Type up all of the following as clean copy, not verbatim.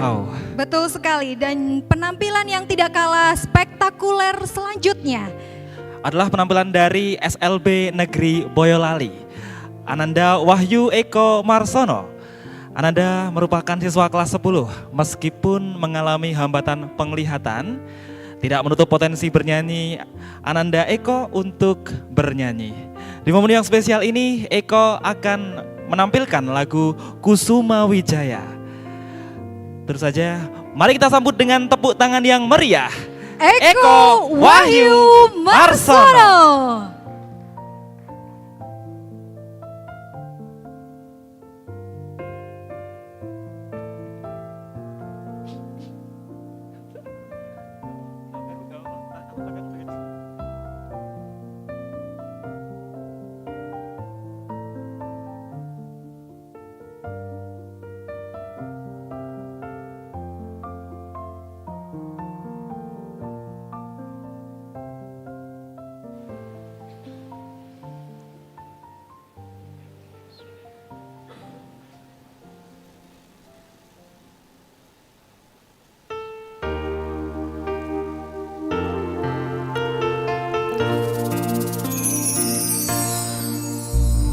Iya, betul sekali. Dan penampilan yang tidak kalah spektakuler selanjutnya adalah penampilan dari SLB Negeri Boyolali, Ananda Wahyu Eko Marsono. Ananda merupakan siswa kelas 10, meskipun mengalami hambatan penglihatan, tidak menutup potensi bernyanyi Ananda Eko untuk bernyanyi. Di momen yang spesial ini, Eko akan menampilkan lagu Kusuma Wijaya. Terus saja, mari kita sambut dengan tepuk tangan yang meriah. Eko Wahyu Marsono.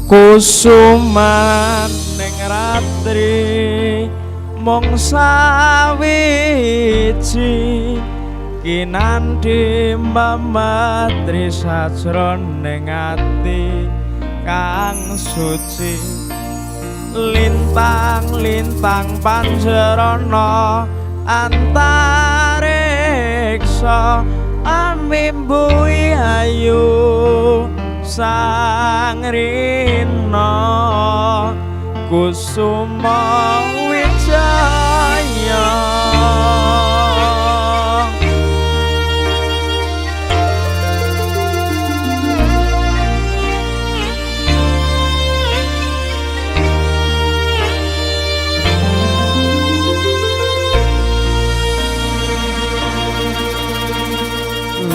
Kusuman ning ratri mung sawiji kinanthi memetri sajroning ati kang suci lintang-lintang panjerana antariksa amimbuhi ayu sang rina kusuma wijaya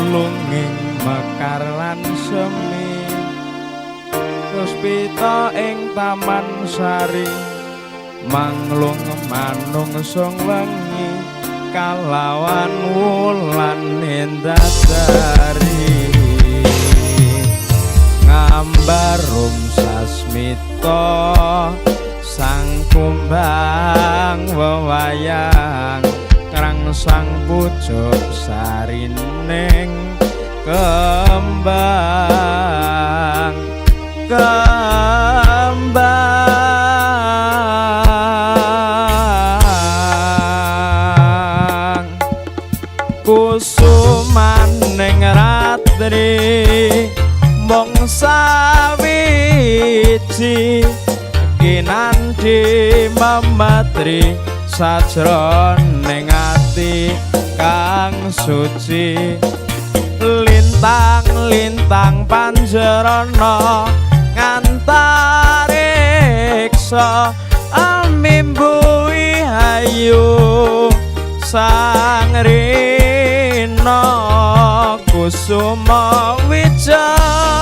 lunging mekar lan semi puspita ing taman sari manglung manungsung wengi kalawan wulan endasari ngambarum sasmita sang kumbang wewayang krangsang pucuk sarining kembang kusuman ning ratri mung sawiji kinanthi memetri sajroning ati kang suci lintang-lintang panjerana ngantariksa amimbuhi ayu sang rina kusuma wijaya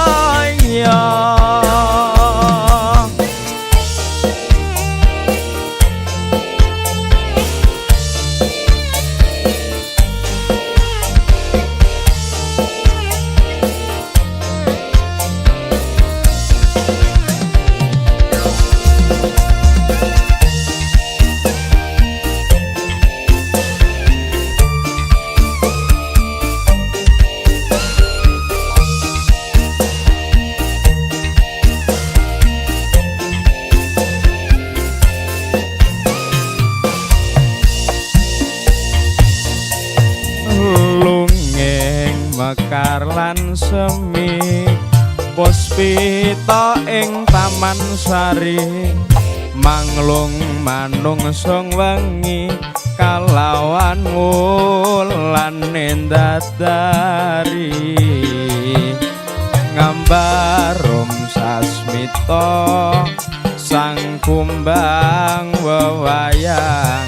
mekar lan semi puspita ing taman sari manglung manungsung wengi kalawan wulan endadari ngambarum sasmita sang kumbang wewayang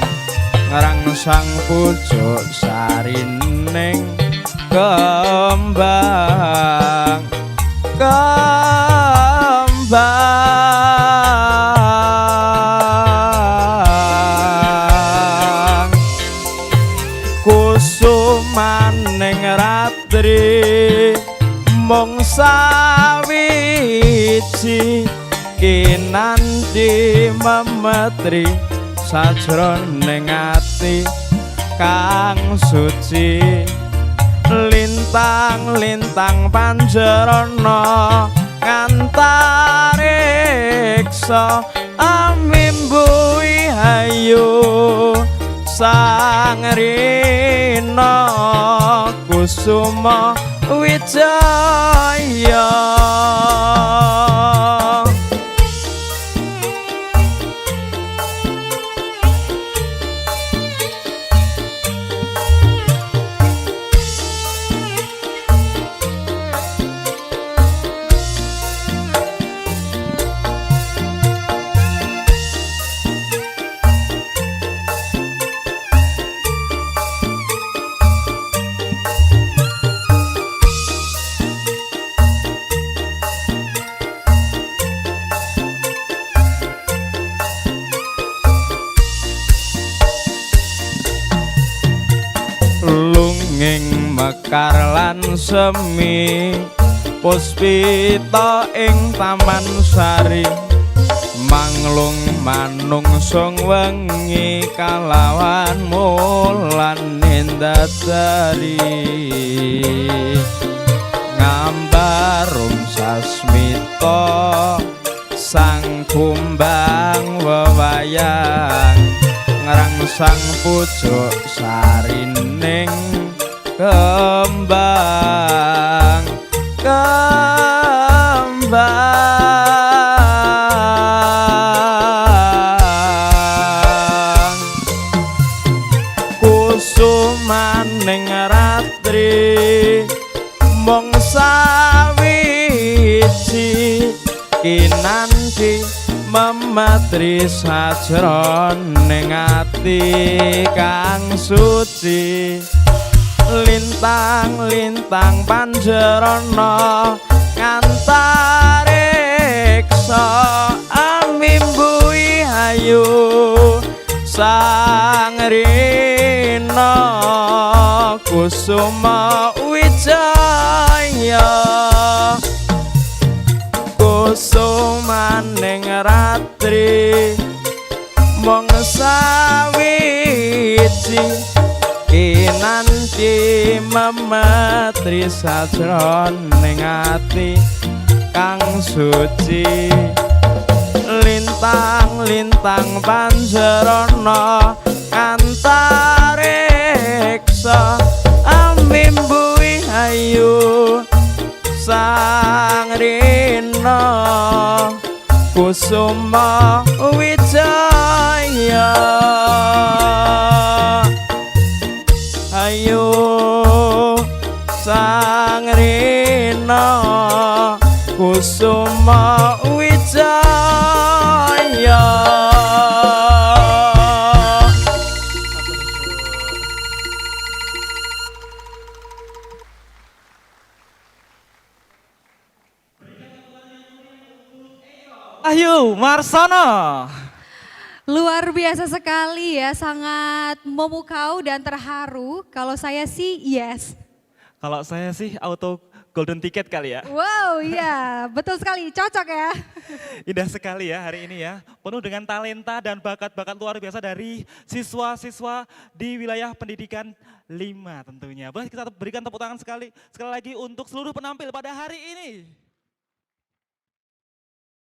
ngrangsang pucuk sarining kembang kembang suci kinanti memetri sajroning ati kang suci lintang-lintang panjerana ngantariksa amimbuhi ayu sang rina kusuma wijaya lunging mekar lan semi puspita ing taman sari manglung manungsung wengi kalawan mulan nindadari ngambarum sasmita sang kumbang wewayang ngrangsang pucuk sarining kembang kusumaning ratri mung sawiji kinanti memetri sajroning ati kang suci lintang-lintang panjerana ngantariksa amimbuhi ayu sang rina kusuma wijaya kusumaning ratri mung sawiji kinanti memetri sajroning ati kang suci lintang-lintang panjerana antariksa amimbuhi ayu sang rina kusuma wijaya ayu sang rina kusuma wijaya. Wahyu Marsono. Luar biasa sekali ya, sangat memukau dan terharu. Kalau saya sih yes. Kalau saya sih auto golden ticket kali ya. Wow, iya, betul sekali, cocok ya. Indah sekali ya hari ini ya. Penuh dengan talenta dan bakat-bakat luar biasa dari siswa-siswa di wilayah pendidikan 5 tentunya. Boleh kita berikan tepuk tangan sekali lagi untuk seluruh penampil pada hari ini.